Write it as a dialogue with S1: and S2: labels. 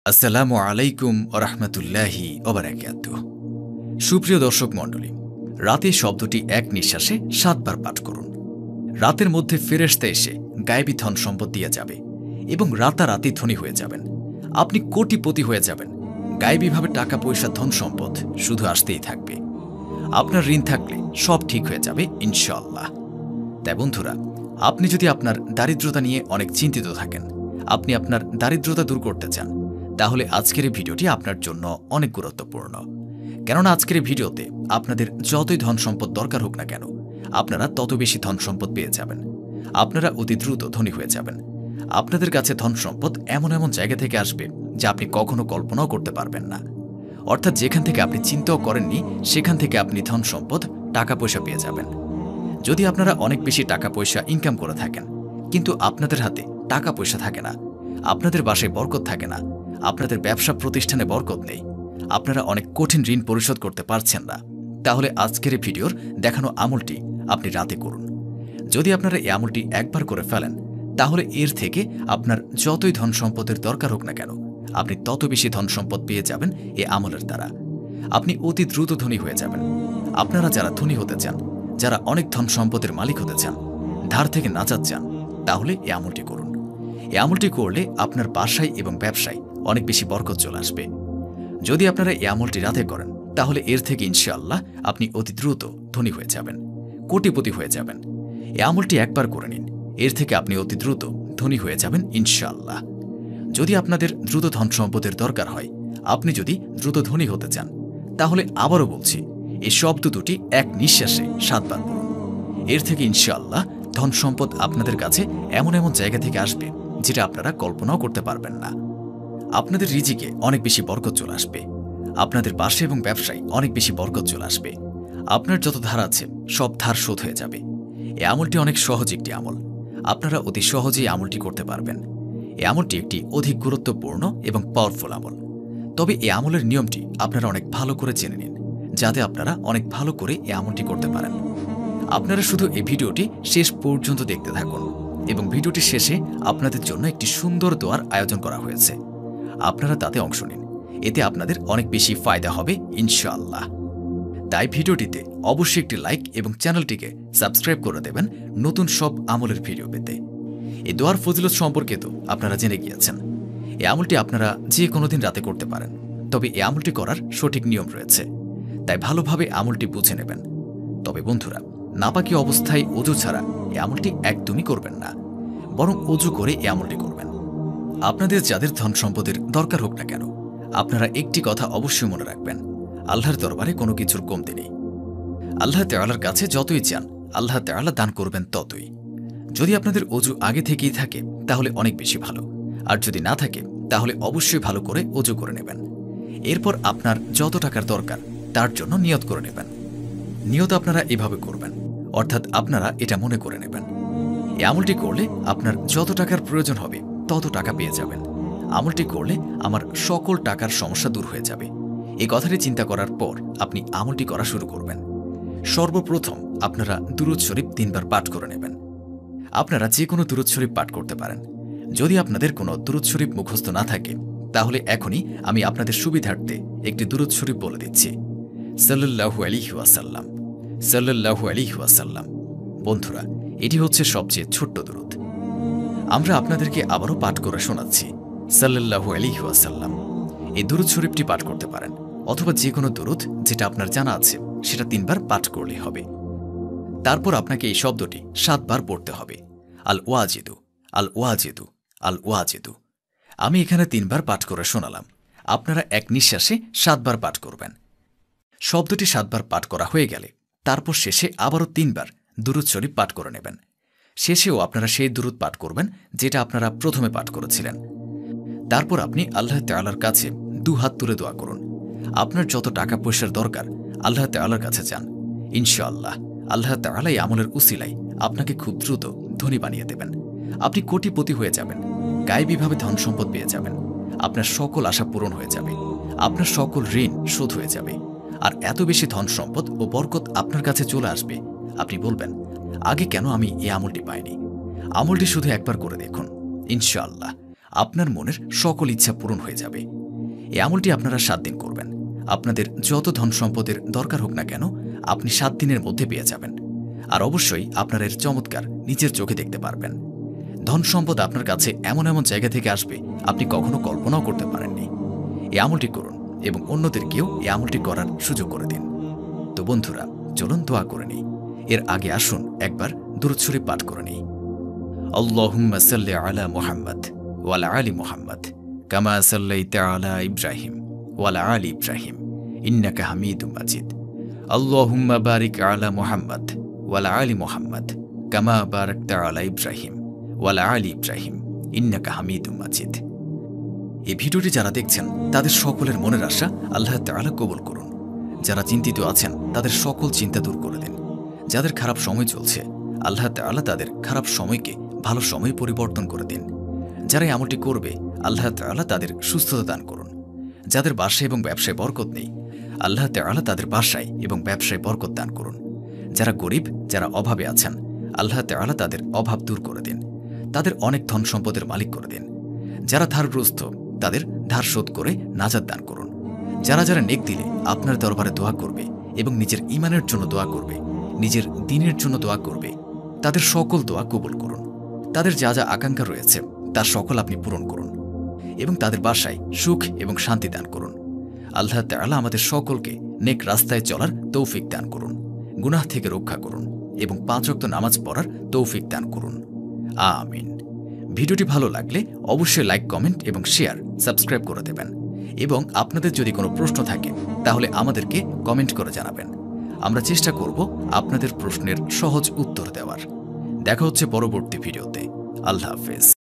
S1: আসসালামু আলাইকুম ওয়া রাহমাতুল্লাহি ওয়া বারাকাতুহু। সুপ্রিয় দর্শক মণ্ডলী, রাতে শব্দটি এক নিঃশ্বাসে ৭ বার পাঠ করুন। রাতের মধ্যে ফেরেশতা এসে গায়েবী ধন সম্পদ দিয়ে যাবে এবং রাতারাতি ধনী হয়ে যাবেন। আপনি কোটিপতি হয়ে যাবেন। গায়েবীভাবে টাকা পয়সা ধন সম্পদ শুধু আসতেই থাকবে। আপনার ঋণ থাকলে সব ঠিক হয়ে যাবে ইনশাআল্লাহ। তাই বন্ধুরা, আপনি যদি আপনার দারিদ্রতা নিয়ে অনেক চিন্তিত থাকেন, আপনি আপনার দারিদ্রতা দূর করতে চান, তাহলে আজকের এই ভিডিওটি আপনার জন্য অনেক গুরুত্বপূর্ণ। কেননা আজকের এই ভিডিওতে আপনাদের যতই ধন সম্পদ দরকার হোক না কেন, আপনারা তত বেশি ধন সম্পদ পেয়ে যাবেন। আপনারা অতি দ্রুত ধনী হয়ে যাবেন। আপনাদের কাছে ধন সম্পদ এমন এমন জায়গা থেকে আসবে যা আপনি কখনো কল্পনাও করতে পারবেন না। অর্থাৎ যেখান থেকে আপনি চিন্তাও করেননি, সেখান থেকে আপনি ধন সম্পদ টাকা পয়সা পেয়ে যাবেন। যদি আপনারা অনেক বেশি টাকা পয়সা ইনকাম করে থাকেন, কিন্তু আপনাদের হাতে টাকা পয়সা থাকে না, আপনাদের বাসায় বরকত থাকে না, আপনাদের ব্যবসা প্রতিষ্ঠানে বরকত নেই, আপনারা অনেক কঠিন ঋণ পরিশোধ করতে পারছেন না, তাহলে আজকের এই ভিডিওর দেখানো আমলটি আপনি রাতে করুন। যদি আপনারা এই আমলটি একবার করে ফেলেন, তাহলে এর থেকে আপনার যতই ধন সম্পদের দরকার হোক না কেন, আপনি তত বেশি ধন সম্পদ পেয়ে যাবেন এই আমলের দ্বারা। আপনি অতি দ্রুত ধনী হয়ে যাবেন। আপনারা যারা ধনী হতে চান, যারা অনেক ধন সম্পদের মালিক হতে চান, ধার থেকে নাজাত চান, তাহলে এই আমলটি করুন। এই আমলটি করলে আপনার বাসায় এবং ব্যবসায় অনেক বেশি বরকত চলে আসবে। যদি আপনারা এই আমলটি রাতে করেন, তাহলে এর থেকে ইনশাআল্লাহ আপনি অতি দ্রুত ধনী হয়ে যাবেন, কোটিপতি হয়ে যাবেন। এই আমলটি একবার করে নিন, এর থেকে আপনি অতি দ্রুত ধনী হয়ে যাবেন ইনশাআল্লাহ। যদি আপনাদের দ্রুত ধন সম্পদের দরকার হয়, আপনি যদি দ্রুত ধনী হতে চান, তাহলে আবারও বলছি, এই শব্দ দুটি এক নিঃশ্বাসে ৭ বার বলুন। এর থেকে ইনশাআল্লাহ ধন সম্পদ আপনাদের কাছে এমন এমন জায়গা থেকে আসবে যেটা আপনারা কল্পনাও করতে পারবেন না। আপনাদের রিজিকে অনেক বেশি বরকত চলে আসবে। আপনাদের বাসা এবং ব্যবসায় অনেক বেশি বরকত চলে আসবে। আপনার যত ধার আছে সব ধার শোধ হয়ে যাবে। এই আমলটি অনেক সহজ একটি আমল। আপনারা অতি সহজেই আমলটি করতে পারবেন। এই আমলটি একটি অধিক গুরুত্বপূর্ণ এবং পাওয়ারফুল আমল। তবে এই আমলের নিয়মটি আপনারা অনেক ভালো করে জেনে নিন, যাতে আপনারা অনেক ভালো করে এই আমলটি করতে পারেন। আপনারা শুধু এই ভিডিওটি শেষ পর্যন্ত দেখতে থাকুন এবং ভিডিওটি শেষে আপনাদের জন্য একটি সুন্দর দোয়ার আয়োজন করা হয়েছে। আপনারা তাতে অংশ নিন, এতে আপনাদের অনেক বেশি ফায়দা হবে ইনশাআল্লাহ। তাই ভিডিওটিতে অবশ্যই একটি লাইক এবং চ্যানেলটিকে সাবস্ক্রাইব করে দেবেন নতুন সব আমলের ভিডিও পেতে। এই দোয়ার ফজিলত সম্পর্কে তো আপনারা জেনে গিয়েছেন। এই আমলটি আপনারা যে কোনো দিন রাতে করতে পারেন, তবে এই আমলটি করার সঠিক নিয়ম রয়েছে, তাই ভালোভাবে আমলটি বুঝে নেবেন। তবে বন্ধুরা, নাপাকি অবস্থায় ওযু ছাড়া এই আমলটি একদমই করবেন না, বরং ওযু করে এই আমলটি করবেন। আপনাদের যাদের ধন সম্পদের দরকার হোক না কেন, আপনারা একটি কথা অবশ্যই মনে রাখবেন, আল্লাহর দরবারে কোনো কিছুর কমতি নেই। আল্লাহ তাআলার কাছে যতই চান, আল্লাহ তাআলা দান করবেন ততই। যদি আপনাদের ওযু আগে থেকেই থাকে, তাহলে অনেক বেশি ভালো, আর যদি না থাকে, তাহলে অবশ্যই ভালো করে ওযু করে নেবেন। এরপর আপনার যত টাকার দরকার তার জন্য নিয়ত করে নেবেন। নিয়ত আপনারা এভাবে করবেন, অর্থাৎ আপনারা এটা মনে করে নেবেন, এই আমলটি করলে আপনার যত টাকার প্রয়োজন হবে তত টাকা পেয়ে যাবেন। আমলটি করলে আমার সকল টাকার সমস্যা দূর হয়ে যাবে। এই কথাটি চিন্তা করার পর আপনি আমলটি করা শুরু করবেন। সর্বপ্রথম আপনারা দুরূদ শরীফ ৩ বার পাঠ করে নেবেন। আপনারা যে কোনো দুরূদ শরীফ পাঠ করতে পারেন। যদি আপনাদের কোনো দুরূদ শরীফ মুখস্থ না থাকে, তাহলে এখনই আমি আপনাদের সুবিধার্থে একটি দুরূদ শরীফ বলে দিচ্ছি। সাল্লাল্লাহু আলাইহি ওয়াসাল্লাম, সাল্লাল্লাহু আলাইহি ওয়াসাল্লাম। বন্ধুরা, এটি হচ্ছে সবচেয়ে ছোট্ট দুরূদ। আমরা আপনাদেরকে আবারও পাঠ করে শোনাচ্ছি, সাল্লাল্লাহু আলাইহি ওয়াসাল্লাম। এই দুরূদ শরীফটি পাঠ করতে পারেন, অথবা যে কোনো দুরূদ যেটা আপনার জানা আছে সেটা ৩ বার পাঠ করলেই হবে। তারপর আপনাকে এই শব্দটি ৭ বার পড়তে হবে, আল ওয়াজিদু, আল ওয়াজিদু, আল ওয়াজিদু। আমি এখানে ৩ বার পাঠ করে শোনালাম, আপনারা এক নিঃশ্বাসে ৭ বার পাঠ করবেন। শব্দটি ৭ বার পাঠ করা হয়ে গেলে তারপর শেষে আবারও ৩ বার দুরূদ শরীফ পাঠ করে নেবেন। শেষেও আপনারা সেই দুরূদ পাঠ করবেন যেটা আপনারা প্রথমে পাঠ করেছিলেন। তারপর আপনি আল্লাহ তাআলার কাছে ২ হাত তুলে দোয়া করুন। আপনার যত টাকা পয়সার দরকার আল্লাহ তাআলার কাছে চান। ইনশাআল্লাহ আল্লাহ তাআলা এই আমলের উসিলায় আপনাকে খুব দ্রুত ধনী বানিয়ে দেবেন। আপনি কোটিপতি হয়ে যাবেন, গায়েবীভাবে ধন সম্পদ পেয়ে যাবেন। আপনার সকল আশা পূরণ হয়ে যাবে, আপনার সকল ঋণ শোধ হয়ে যাবে, আর এত বেশি ধন সম্পদ ও বরকত আপনার কাছে চলে আসবে, আপনি বলবেন, আগে কেন আমি এই আমলটি পাইনি। আমলটি শুধু একবার করে দেখুন, ইনশাআল্লাহ আপনার মনের সকল ইচ্ছা পূরণ হয়ে যাবে। এই আমলটি আপনারা 7 দিন করবেন। আপনাদের যত ধন সম্পদের দরকার হোক না কেন, আপনি 7 দিনের মধ্যে পেয়ে যাবেন। আর অবশ্যই আপনার এর চমৎকার নিজের চোখে দেখতে পারবেন। ধন সম্পদ আপনার কাছে এমন এমন জায়গা থেকে আসবে আপনি কখনো কল্পনাও করতে পারেননি। এই আমলটি করুন এবং অন্যদেরকেও এই আমলটি করার সুযোগ করে দিন। তো বন্ধুরা, চলুন দোয়া করে নিই। এর আগে আসুন একবার দুরূদ শরীফ পাঠ করে নিই। আল্লাহুম্মা সাল্লি আলা মুহাম্মাদ ওয়া আলা আলি মুহাম্মাদ কামা সাল্লাইতা আলা ইব্রাহিম ওয়া আলা আলি ইব্রাহিম ইন্নাকা হামিদুম মাজিদ। আল্লাহুম্মা বারিক আলা মুহাম্মাদ ওয়া আলা আলি মুহাম্মাদ কামা বারাকতা আলা ইব্রাহিম ওয়া আলা আলি ইব্রাহিম ইন্নাকা হামিদুম মাজিদ। এই ভিডিওটি যারা দেখছেন তাদের সকলের মনের আশা আল্লাহ তাআলা কবুল করুন। যারা চিন্তিত আছেন তাদের সকল চিন্তা দূর করে দিন। যাদের খারাপ সময় চলছে আল্লাহ তাআলা তাদের খারাপ সময়কে ভালো সময়ে পরিবর্তন করে দিন। যারা এই আমলটি করবে আল্লাহ তাআলা তাদের সুস্থতা দান করুন। যাদের বাসায় এবং ব্যবসায় বরকত নেই আল্লাহ তাআলা তাদের বাসায় এবং ব্যবসায় বরকত দান করুন। যারা গরিব, যারা অভাবে আছেন আল্লাহ তাআলা তাদের অভাব দূর করে দিন। তাদের অনেক ধন সম্পদের মালিক করে দিন। যারা ধারগ্রস্ত তাদের ধার শোধ করে নাজাত দান করুন। যারা যারা নেক দিলে আপনার দরবারে দোয়া করবে এবং নিজের ঈমানের জন্য দোয়া করবে, নিজের দ্বীনের জন্য দোয়া করবে, তাদের সকল দোয়া কবুল করুন। তাদের যা যা আকাঙ্ক্ষা রয়েছে তার সকল আপনি পূরণ করুন এবং তাদের বাসায় সুখ এবং শান্তি দান করুন। আল্লাহ তাআলা আমাদের সকলকে নেক রাস্তায় চলার তৌফিক দান করুন, গুনাহ থেকে রক্ষা করুন এবং 5 ওয়াক্ত নামাজ পড়ার তৌফিক দান করুন। আমিন। ভিডিওটি ভালো লাগলে অবশ্যই লাইক, কমেন্ট এবং শেয়ার, সাবস্ক্রাইব করে দেবেন এবং আপনাদের যদি কোনো প্রশ্ন থাকে তাহলে আমাদেরকে কমেন্ট করে জানাবেন। আমরা চেষ্টা করব আপনাদের প্রশ্নের সহজ উত্তর দেওয়ার। দেখা হচ্ছে পরবর্তী ভিডিওতে। আল্লাহ হাফেজ।